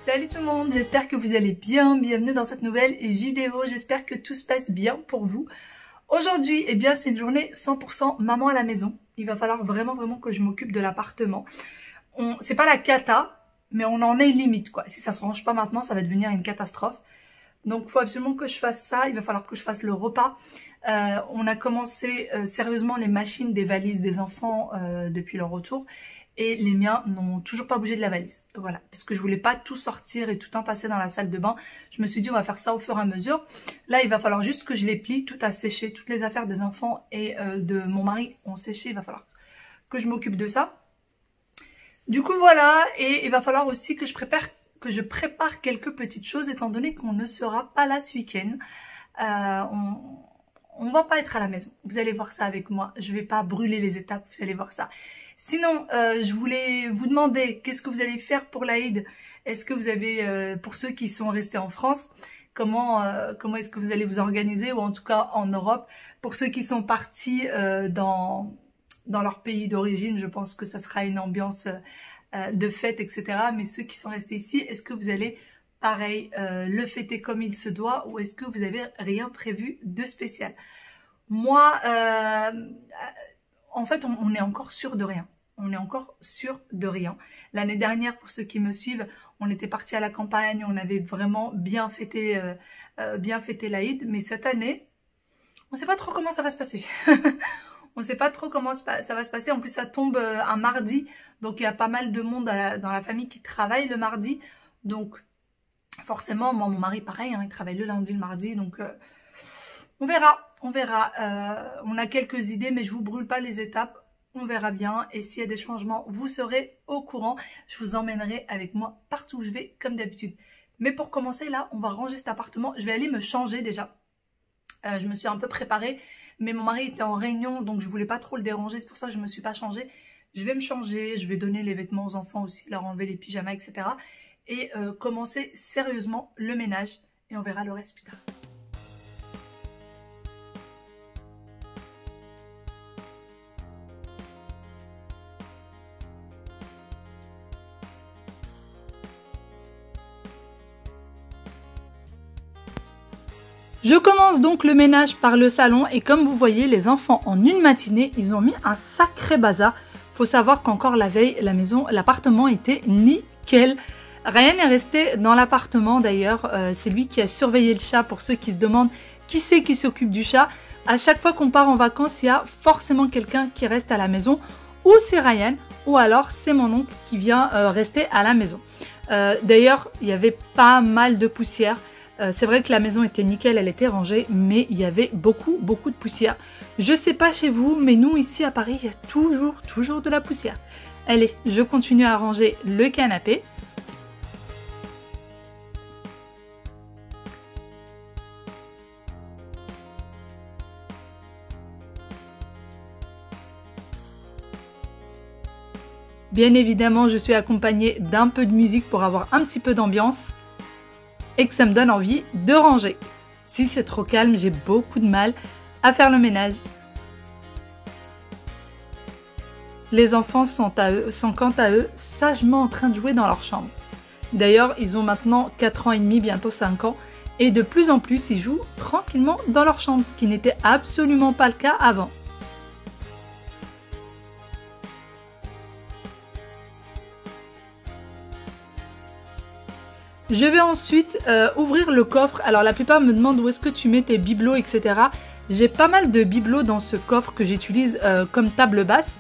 Salut tout le monde, j'espère que vous allez bien, bienvenue dans cette nouvelle vidéo, j'espère que tout se passe bien pour vous. Aujourd'hui, eh bien c'est une journée 100% maman à la maison, il va falloir vraiment que je m'occupe de l'appartement. C'est pas la cata, mais on en est limite quoi, si ça se range pas maintenant ça va devenir une catastrophe. Donc il faut absolument que je fasse ça, il va falloir que je fasse le repas. On a commencé sérieusement les machines des valises des enfants depuis leur retour. Et les miens n'ont toujours pas bougé de la valise. Voilà, parce que je voulais pas tout sortir et tout entasser dans la salle de bain. Je me suis dit on va faire ça au fur et à mesure. Là il va falloir juste que je les plie, tout a séché, toutes les affaires des enfants et de mon mari ont séché. Il va falloir que je m'occupe de ça. Du coup voilà, et il va falloir aussi que je prépare quelques petites choses étant donné qu'on ne sera pas là ce week-end. On va pas être à la maison, vous allez voir ça avec moi, je vais pas brûler les étapes, vous allez voir ça. Sinon, je voulais vous demander, qu'est-ce que vous allez faire pour l'Aïd? Est-ce que vous avez, pour ceux qui sont restés en France, comment est-ce que vous allez vous organiser, ou en tout cas en Europe? Pour ceux qui sont partis dans leur pays d'origine, je pense que ça sera une ambiance de fête, etc. Mais ceux qui sont restés ici, est-ce que vous allez pareil, le fêter comme il se doit, ou est-ce que vous avez rien prévu de spécial? Moi, en fait, on est encore sûr de rien. On est encore sûr de rien. L'année dernière, pour ceux qui me suivent, on était partis à la campagne, on avait vraiment bien fêté l'Aïd. Mais cette année, on ne sait pas trop comment ça va se passer. On ne sait pas trop comment ça va se passer. En plus, ça tombe un mardi, donc il y a pas mal de monde dans la famille qui travaille le mardi. Donc forcément, moi, mon mari, pareil, hein, il travaille le lundi, le mardi, donc on verra. On a quelques idées, mais je vous brûle pas les étapes. On verra bien. Et s'il y a des changements, vous serez au courant. Je vous emmènerai avec moi partout où je vais, comme d'habitude. Mais pour commencer, là, on va ranger cet appartement. Je vais aller me changer déjà. Je me suis un peu préparée, mais mon mari était en réunion, donc je voulais pas trop le déranger. C'est pour ça que je me suis pas changée. Je vais me changer, je vais donner les vêtements aux enfants aussi, leur enlever les pyjamas, etc. Et commencer sérieusement le ménage. Et on verra le reste plus tard. Je commence donc le ménage par le salon et comme vous voyez, les enfants en une matinée, ils ont mis un sacré bazar. Faut savoir qu'encore la veille, l'appartement était nickel. Ryan est resté dans l'appartement d'ailleurs, c'est lui qui a surveillé le chat pour ceux qui se demandent qui c'est qui s'occupe du chat. À chaque fois qu'on part en vacances, il y a forcément quelqu'un qui reste à la maison, ou c'est Ryan, ou alors c'est mon oncle qui vient rester à la maison. D'ailleurs, il y avait pas mal de poussière. C'est vrai que la maison était nickel, elle était rangée, mais il y avait beaucoup de poussière. Je sais pas chez vous, mais nous ici à Paris, il y a toujours de la poussière. Allez, je continue à ranger le canapé. Bien évidemment, je suis accompagnée d'un peu de musique pour avoir un petit peu d'ambiance et que ça me donne envie de ranger. Si c'est trop calme, j'ai beaucoup de mal à faire le ménage. Les enfants sont quant à eux sagement en train de jouer dans leur chambre. D'ailleurs, ils ont maintenant 4 ans et demi, bientôt 5 ans, et de plus en plus, ils jouent tranquillement dans leur chambre, ce qui n'était absolument pas le cas avant. Je vais ensuite ouvrir le coffre. Alors la plupart me demandent où est-ce que tu mets tes bibelots, etc. J'ai pas mal de bibelots dans ce coffre que j'utilise comme table basse.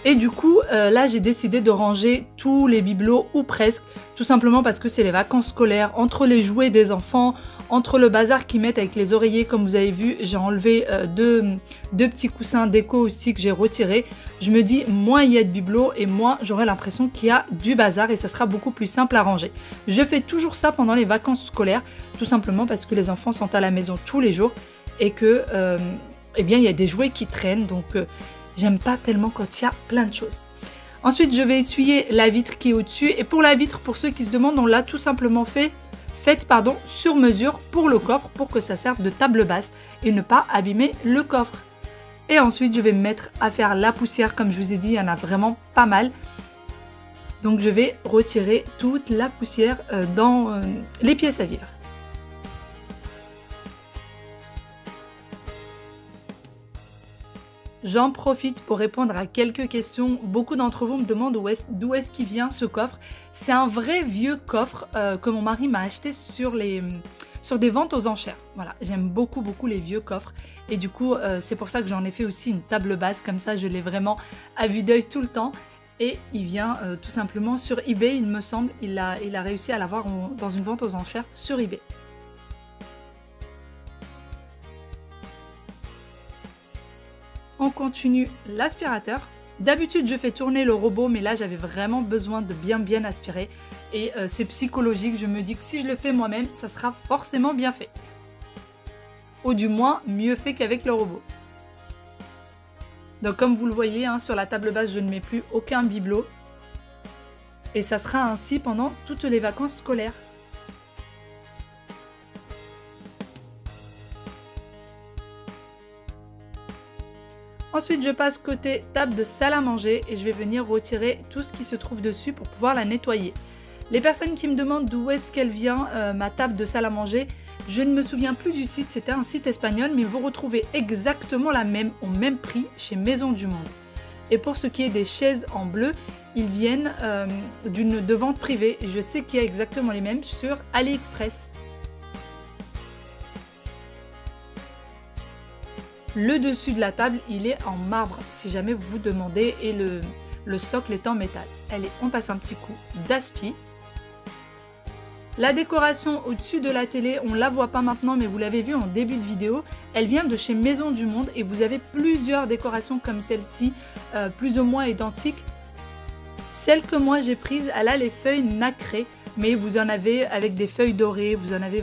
Et du coup, là j'ai décidé de ranger tous les bibelots, ou presque, tout simplement parce que c'est les vacances scolaires, entre les jouets des enfants, entre le bazar qu'ils mettent avec les oreillers, comme vous avez vu, j'ai enlevé deux petits coussins déco aussi que j'ai retirés. Je me dis, moins il y a de bibelots et moins j'aurai l'impression qu'il y a du bazar et ça sera beaucoup plus simple à ranger. Je fais toujours ça pendant les vacances scolaires, tout simplement parce que les enfants sont à la maison tous les jours et que, eh bien, il y a des jouets qui traînent, donc j'aime pas tellement quand il y a plein de choses. Ensuite, je vais essuyer la vitre qui est au-dessus. Et pour la vitre, pour ceux qui se demandent, on l'a tout simplement faite sur mesure pour le coffre pour que ça serve de table basse et ne pas abîmer le coffre. Et ensuite, je vais me mettre à faire la poussière. Comme je vous ai dit, il y en a vraiment pas mal. Donc je vais retirer toute la poussière dans les pièces à vivre. J'en profite pour répondre à quelques questions. Beaucoup d'entre vous me demandent d'où est-ce qu'il vient ce coffre. C'est un vrai vieux coffre que mon mari m'a acheté sur des ventes aux enchères. Voilà, j'aime beaucoup les vieux coffres. Et du coup, c'est pour ça que j'en ai fait aussi une table basse. Comme ça, je l'ai vraiment à vue d'œil tout le temps. Et il vient tout simplement sur eBay, il me semble. Il a réussi à l'avoir dans une vente aux enchères sur eBay. On continue l'aspirateur. D'habitude, je fais tourner le robot, mais là, j'avais vraiment besoin de bien aspirer. Et c'est psychologique, je me dis que si je le fais moi-même, ça sera forcément bien fait. Ou du moins, mieux fait qu'avec le robot. Donc comme vous le voyez, hein, sur la table basse, je ne mets plus aucun bibelot. Et ça sera ainsi pendant toutes les vacances scolaires. Ensuite, je passe côté table de salle à manger et je vais venir retirer tout ce qui se trouve dessus pour pouvoir la nettoyer. Les personnes qui me demandent d'où est-ce qu'elle vient, ma table de salle à manger, je ne me souviens plus du site, c'était un site espagnol, mais vous retrouvez exactement la même, au même prix chez Maison du Monde. Et pour ce qui est des chaises en bleu, ils viennent de vente privée. Je sais qu'il y a exactement les mêmes sur AliExpress. Le dessus de la table, il est en marbre, si jamais vous vous demandez, et le socle est en métal. Allez, on passe un petit coup d'aspi. La décoration au-dessus de la télé, on ne la voit pas maintenant, mais vous l'avez vu en début de vidéo, elle vient de chez Maison du Monde et vous avez plusieurs décorations comme celle-ci, plus ou moins identiques. Celle que moi j'ai prise, elle a les feuilles nacrées, mais vous en avez avec des feuilles dorées, vous avez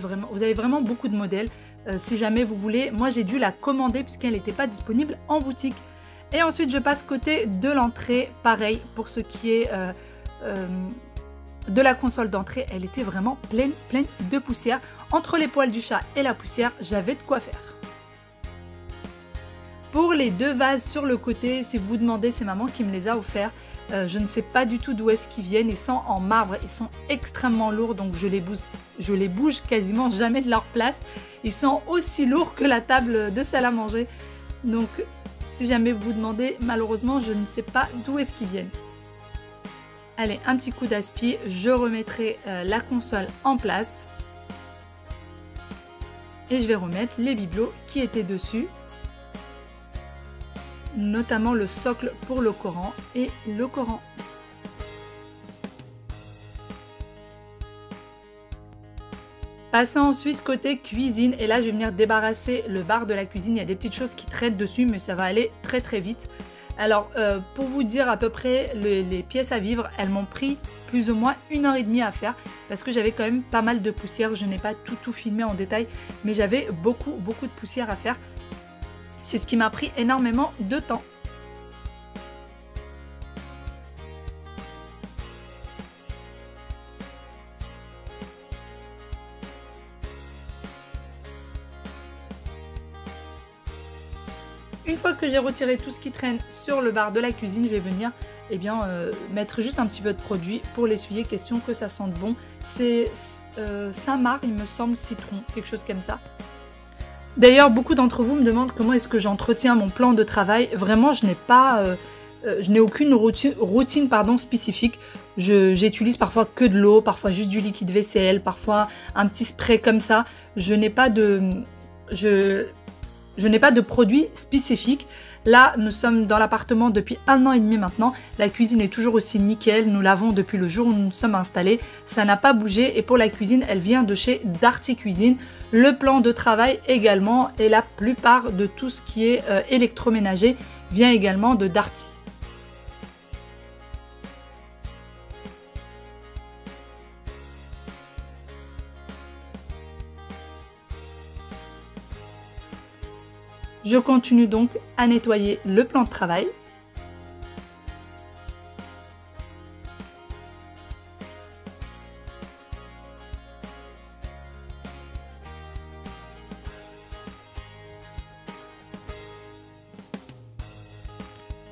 vraiment beaucoup de modèles. Si jamais vous voulez, moi j'ai dû la commander puisqu'elle n'était pas disponible en boutique. Et ensuite je passe côté de l'entrée, pareil pour ce qui est de la console d'entrée, elle était vraiment pleine de poussière. Entre les poils du chat et la poussière, j'avais de quoi faire. Pour les deux vases sur le côté, si vous vous demandez, c'est maman qui me les a offerts. Je ne sais pas du tout d'où est-ce qu'ils viennent, ils sont en marbre, ils sont extrêmement lourds, donc je les bouge quasiment jamais de leur place. Ils sont aussi lourds que la table de salle à manger. Donc si jamais vous vous demandez, malheureusement je ne sais pas d'où est-ce qu'ils viennent. Allez, un petit coup d'aspi, je remettrai la console en place. Et je vais remettre les bibelots qui étaient dessus. Notamment le socle pour le Coran et le Coran. Passons ensuite côté cuisine et là je vais venir débarrasser le bar de la cuisine. Il y a des petites choses qui traînent dessus mais ça va aller très vite. Alors pour vous dire à peu près les pièces à vivre, elles m'ont pris plus ou moins 1h30 à faire parce que j'avais quand même pas mal de poussière. Je n'ai pas tout filmé en détail mais j'avais beaucoup de poussière à faire. C'est ce qui m'a pris énormément de temps. Une fois que j'ai retiré tout ce qui traîne sur le bar de la cuisine, je vais venir mettre juste un petit peu de produit pour l'essuyer, question que ça sente bon. C'est Saint-Marc, il me semble, citron, quelque chose comme ça. D'ailleurs, beaucoup d'entre vous me demandent comment est-ce que j'entretiens mon plan de travail. Vraiment, je n'ai aucune routine spécifique. J'utilise parfois que de l'eau, parfois juste du liquide vaisselle, parfois un petit spray comme ça. Je n'ai pas de produit spécifique. Là, nous sommes dans l'appartement depuis 1 an et demi maintenant. La cuisine est toujours aussi nickel. Nous l'avons depuis le jour où nous nous sommes installés. Ça n'a pas bougé. Et pour la cuisine, elle vient de chez Darty Cuisine. Le plan de travail également. Et la plupart de tout ce qui est électroménager vient également de Darty. Je continue donc à nettoyer le plan de travail.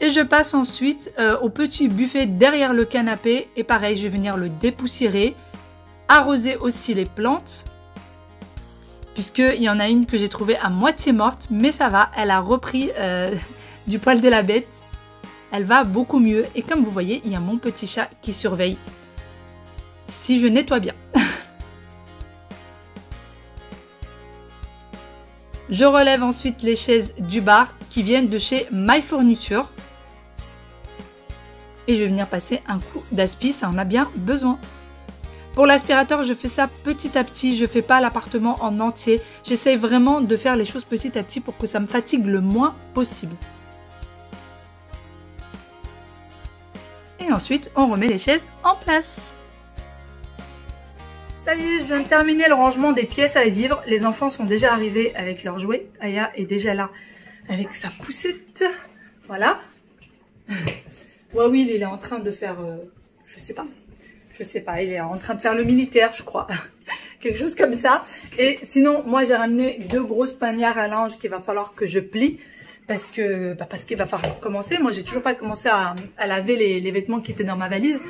Et je passe ensuite au petit buffet derrière le canapé. Et pareil, je vais venir le dépoussiérer. Arroser aussi les plantes. Puisqu'il y en a une que j'ai trouvée à moitié morte. Mais ça va, elle a repris du poil de la bête. Elle va beaucoup mieux. Et comme vous voyez, il y a mon petit chat qui surveille si je nettoie bien. Je relève ensuite les chaises du bar qui viennent de chez My Fourniture. Et je vais venir passer un coup d'aspi, ça en a bien besoin. Pour l'aspirateur, je fais ça petit à petit, je ne fais pas l'appartement en entier. J'essaye vraiment de faire les choses petit à petit pour que ça me fatigue le moins possible. Et ensuite, on remet les chaises en place. Ça y est, je viens de terminer le rangement des pièces à vivre. Les enfants sont déjà arrivés avec leurs jouets. Aya est déjà là avec sa poussette. Voilà. Wawil, il est en train de faire, je sais pas, il est en train de faire le militaire, je crois. Quelque chose comme ça. Et sinon, moi, j'ai ramené 2 grosses panières à linge qu'il va falloir que je plie. Parce qu'il va falloir commencer. Moi, j'ai toujours pas commencé à laver les vêtements qui étaient dans ma valise.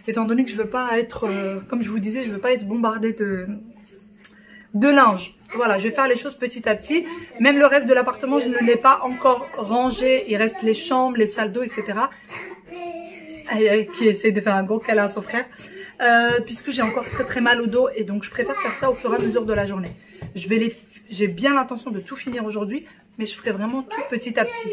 Étant donné que je veux pas être, comme je vous disais, je veux pas être bombardée de linge. Voilà, je vais faire les choses petit à petit. Même le reste de l'appartement, je ne l'ai pas encore rangé. Il reste les chambres, les salles d'eau, etc. Qui essaie de faire un gros câlin à son frère. Puisque j'ai encore très très mal au dos. Et donc, je préfère faire ça au fur et à mesure de la journée. J'ai bien l'intention de tout finir aujourd'hui. Mais je ferai vraiment tout petit à petit.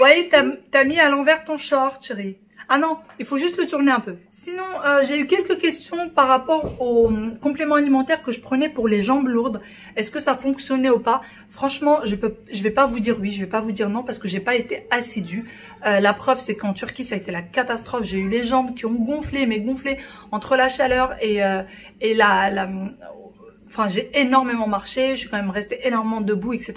Ouais, t'as mis à l'envers ton short, chérie. Ah non, il faut juste le tourner un peu. Sinon, j'ai eu quelques questions par rapport aux compléments alimentaires que je prenais pour les jambes lourdes. Est-ce que ça fonctionnait ou pas? Franchement, je vais pas vous dire oui, je vais pas vous dire non parce que j'ai pas été assidue. La preuve, c'est qu'en Turquie, ça a été la catastrophe. J'ai eu les jambes qui ont gonflé, mais gonflé entre la chaleur et Enfin, j'ai énormément marché, je suis quand même restée énormément debout, etc.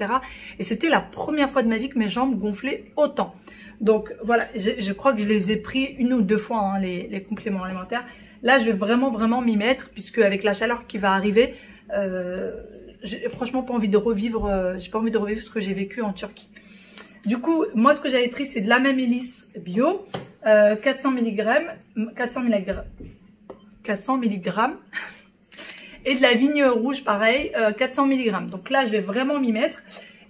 Et c'était la première fois de ma vie que mes jambes gonflaient autant. Donc voilà, je crois que je les ai pris 1 ou 2 fois, hein, les compléments alimentaires. Là, je vais vraiment m'y mettre, puisque avec la chaleur qui va arriver, j'ai franchement pas envie de revivre, j'ai pas envie de revivre ce que j'ai vécu en Turquie. Du coup, moi, ce que j'avais pris, c'est de la mélis bio, 400 mg, et de la vigne rouge, pareil, 400 mg. Donc là, je vais vraiment m'y mettre.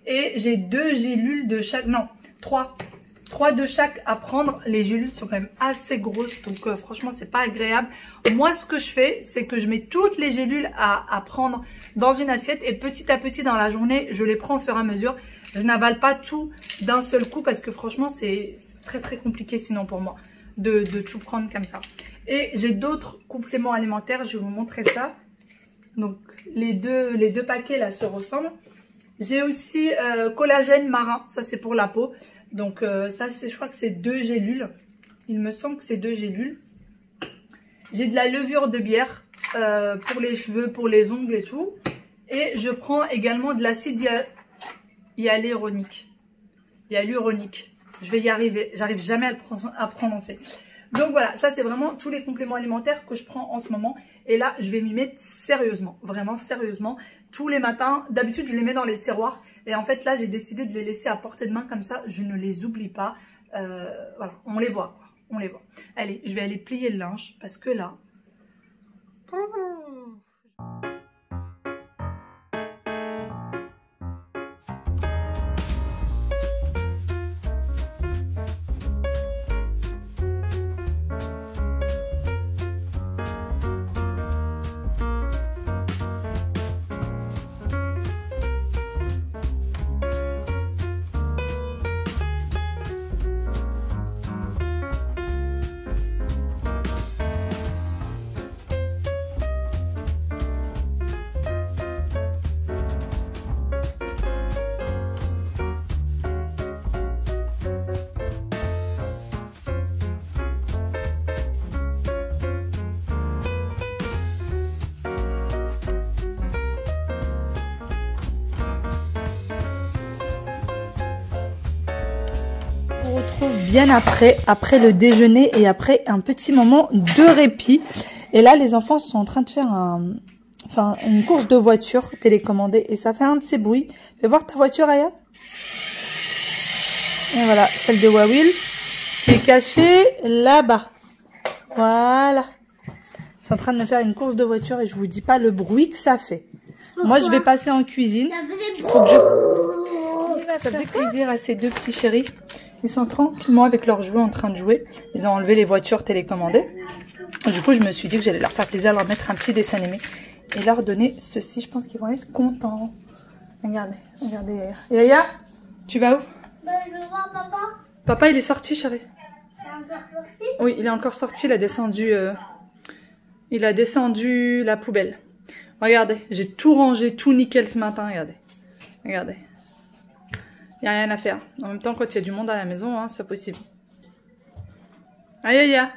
Et j'ai 2 gélules de chaque, non, 3 de chaque à prendre. Les gélules sont quand même assez grosses, donc franchement, c'est pas agréable. Moi, ce que je fais, c'est que je mets toutes les gélules à prendre dans une assiette. Et petit à petit, dans la journée, je les prends au fur et à mesure. Je n'avale pas tout d'un seul coup parce que franchement, c'est très compliqué sinon pour moi de tout prendre comme ça. Et j'ai d'autres compléments alimentaires, je vais vous montrer ça. Donc, les deux paquets là se ressemblent. J'ai aussi collagène marin, ça c'est pour la peau. Donc ça, je crois que c'est 2 gélules. Il me semble que c'est 2 gélules. J'ai de la levure de bière pour les cheveux, pour les ongles et tout. Et je prends également de l'acide hyaluronique. Je vais y arriver, j'arrive jamais à prononcer. Donc voilà, ça c'est vraiment tous les compléments alimentaires que je prends en ce moment. Et là, je vais m'y mettre sérieusement, vraiment sérieusement. Tous les matins, d'habitude je les mets dans les tiroirs. Et en fait là, j'ai décidé de les laisser à portée de main comme ça, je ne les oublie pas. Voilà, on les voit, on les voit. Allez, je vais aller plier le linge parce que là... Retrouve bien après le déjeuner et après un petit moment de répit. Et là, les enfants sont en train de faire une course de voiture télécommandée et ça fait un de ces bruits. Fais voir ta voiture, Aya. Et voilà, celle de Wawil. qui est caché là-bas. Voilà. Ils sont en train de me faire une course de voiture et je vous dis pas le bruit que ça fait. Moi, je vais passer en cuisine. Faut que ça faisait plaisir à ces deux petits chéris. Ils sont tranquillement avec leurs jouets en train de jouer. Ils ont enlevé les voitures télécommandées. Du coup, je me suis dit que j'allais leur faire plaisir, leur mettre un petit dessin animé et leur donner ceci. Je pense qu'ils vont être contents. Regardez, regardez Yaya. Yaya, tu vas où? Je veux voir papa. Papa, il est sorti, chérie. Il est encore sorti? Oui, il est encore sorti. Il a descendu la poubelle. Regardez, j'ai tout rangé, tout nickel ce matin. Regardez, regardez. Il n'y a rien à faire. En même temps, quand il y a du monde à la maison, hein, c'est pas possible. Aïe, aïe, aïe.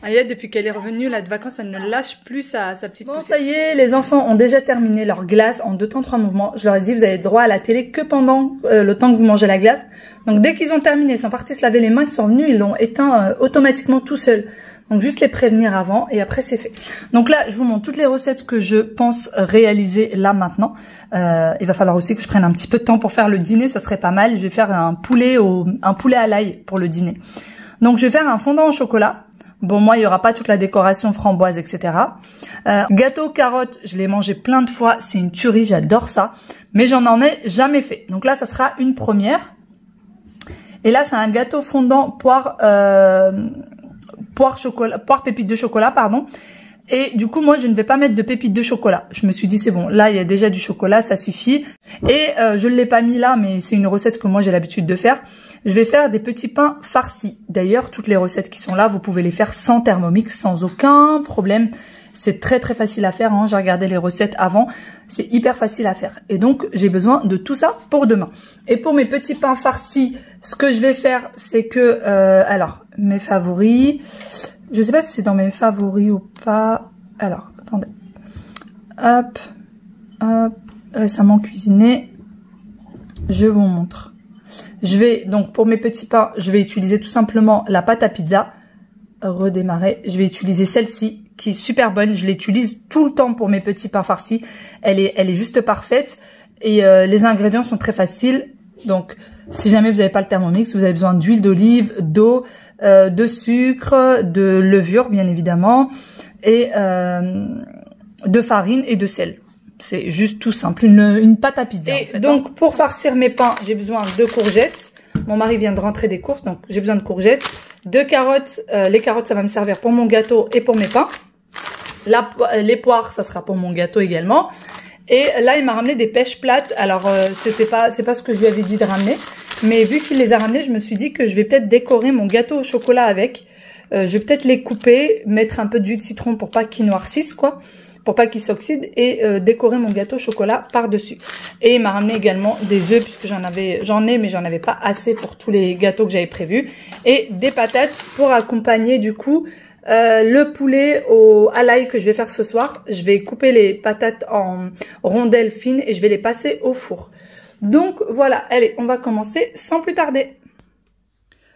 Aya, depuis qu'elle est revenue là de vacances, elle ne lâche plus sa petite poussette. Bon, ça y est, les enfants ont déjà terminé leur glace en 2 temps 3 mouvements. Je leur ai dit, vous avez le droit à la télé que pendant le temps que vous mangez la glace. Donc, dès qu'ils ont terminé, ils sont partis se laver les mains, ils sont venus, ils l'ont éteint automatiquement tout seuls. Donc, juste les prévenir avant et après, c'est fait. Donc là, je vous montre toutes les recettes que je pense réaliser là maintenant. Il va falloir aussi que je prenne un petit peu de temps pour faire le dîner, ça serait pas mal. Je vais faire un poulet à l'ail pour le dîner. Donc, je vais faire un fondant au chocolat. Bon, moi, il y aura pas toute la décoration framboise, etc. Gâteau carotte, je l'ai mangé plein de fois. C'est une tuerie, j'adore ça. Mais j'en ai jamais fait. Donc là, ça sera une première. Et là, c'est un gâteau fondant poire pépite de chocolat, pardon. Et du coup, moi, je ne vais pas mettre de pépites de chocolat. Je me suis dit, c'est bon, là, il y a déjà du chocolat, ça suffit. Et je ne l'ai pas mis là, mais c'est une recette que moi, j'ai l'habitude de faire. Je vais faire des petits pains farcis. D'ailleurs, toutes les recettes qui sont là, vous pouvez les faire sans Thermomix, sans aucun problème. C'est très, très facile à faire, hein. J'ai regardé les recettes avant. C'est hyper facile à faire. Et donc, j'ai besoin de tout ça pour demain. Et pour mes petits pains farcis, ce que je vais faire, c'est que... alors, mes favoris... Je sais pas si c'est dans mes favoris ou pas. Alors, attendez. Hop. Hop. Récemment cuisiné. Je vous montre. Je vais, donc, pour mes petits pains, je vais utiliser tout simplement la pâte à pizza. Redémarrer. Je vais utiliser celle-ci, qui est super bonne. Je l'utilise tout le temps pour mes petits pains farcis. Elle est juste parfaite. Et les ingrédients sont très faciles. Donc, si jamais vous n'avez pas le Thermomix, vous avez besoin d'huile d'olive, d'eau, de sucre, de levure, bien évidemment, et de farine et de sel. C'est juste tout simple, une pâte à pizza. Et en fait, donc, pour farcir mes pains, j'ai besoin de courgettes. Mon mari vient de rentrer des courses, donc j'ai besoin de courgettes. 2 carottes. Les carottes, ça va me servir pour mon gâteau et pour mes pains. Les poires, ça sera pour mon gâteau également. Et là, il m'a ramené des pêches plates. Alors, c'est pas ce que je lui avais dit de ramener. Mais vu qu'il les a ramenées, je me suis dit que je vais peut-être décorer mon gâteau au chocolat avec. Je vais peut-être les couper, mettre un peu de jus de citron pour pas qu'ils noircissent, quoi. Pour pas qu'ils s'oxydent. Et décorer mon gâteau au chocolat par-dessus. Et il m'a ramené également des œufs, puisque j'en ai, mais j'en avais pas assez pour tous les gâteaux que j'avais prévus. Et des patates pour accompagner, du coup... le poulet à l'ail que je vais faire ce soir, je vais couper les patates en rondelles fines et je vais les passer au four. Donc voilà, allez, on va commencer sans plus tarder.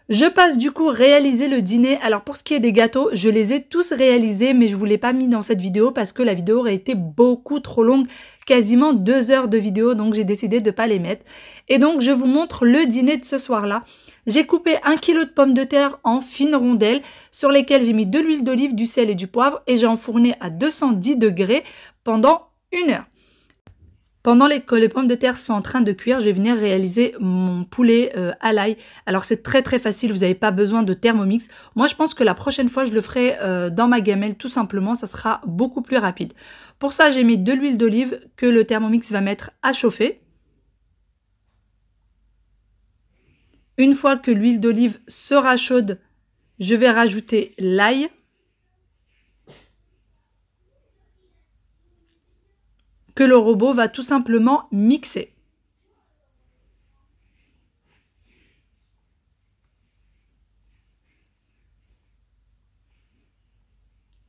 Je passe du coup réaliser le dîner. Alors pour ce qui est des gâteaux, je les ai tous réalisés, mais je vous l'ai pas mis dans cette vidéo parce que la vidéo aurait été beaucoup trop longue, quasiment 2 heures de vidéo, donc j'ai décidé de pas les mettre. Et donc je vous montre le dîner de ce soir-là. J'ai coupé 1 kg de pommes de terre en fines rondelles sur lesquelles j'ai mis de l'huile d'olive, du sel et du poivre et j'ai enfourné à 210 degrés pendant 1 heure. Pendant que les pommes de terre sont en train de cuire, je vais venir réaliser mon poulet à l'ail. Alors c'est très très facile, vous n'avez pas besoin de Thermomix. Moi je pense que la prochaine fois je le ferai dans ma gamelle tout simplement, ça sera beaucoup plus rapide. Pour ça j'ai mis de l'huile d'olive que le Thermomix va mettre à chauffer. Une fois que l'huile d'olive sera chaude, je vais rajouter l'ail. Que le robot va tout simplement mixer.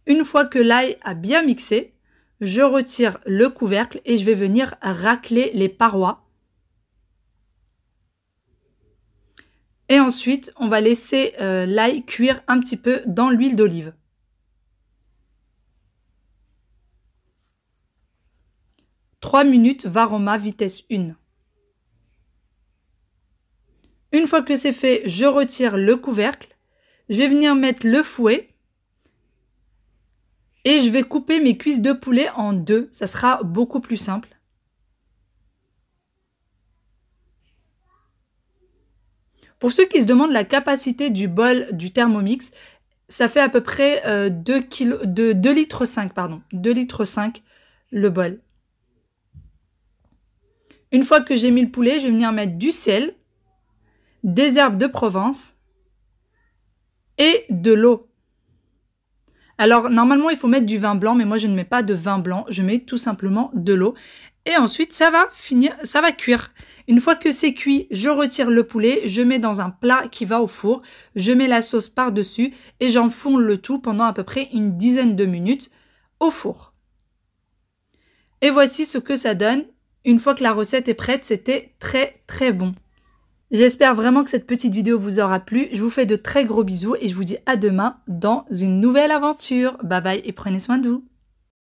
Une fois que l'ail a bien mixé, je retire le couvercle et je vais venir racler les parois. Et ensuite, on va laisser l'ail cuire un petit peu dans l'huile d'olive. « 3 minutes Varoma vitesse 1. Une fois que c'est fait, je retire le couvercle. Je vais venir mettre le fouet. Et je vais couper mes cuisses de poulet en deux. Ça sera beaucoup plus simple. Pour ceux qui se demandent la capacité du bol du Thermomix, ça fait à peu près 2 litres 5, pardon. 2 litres 5 le bol. Une fois que j'ai mis le poulet, je vais venir mettre du sel, des herbes de Provence et de l'eau. Alors, normalement, il faut mettre du vin blanc, mais moi, je ne mets pas de vin blanc. Je mets tout simplement de l'eau. Et ensuite, ça va cuire. Une fois que c'est cuit, je retire le poulet, je mets dans un plat qui va au four, je mets la sauce par-dessus et j'enfourne le tout pendant à peu près une dizaine de minutes au four. Et voici ce que ça donne. Une fois que la recette est prête, c'était très très bon. J'espère vraiment que cette petite vidéo vous aura plu. Je vous fais de très gros bisous et je vous dis à demain dans une nouvelle aventure. Bye bye et prenez soin de vous.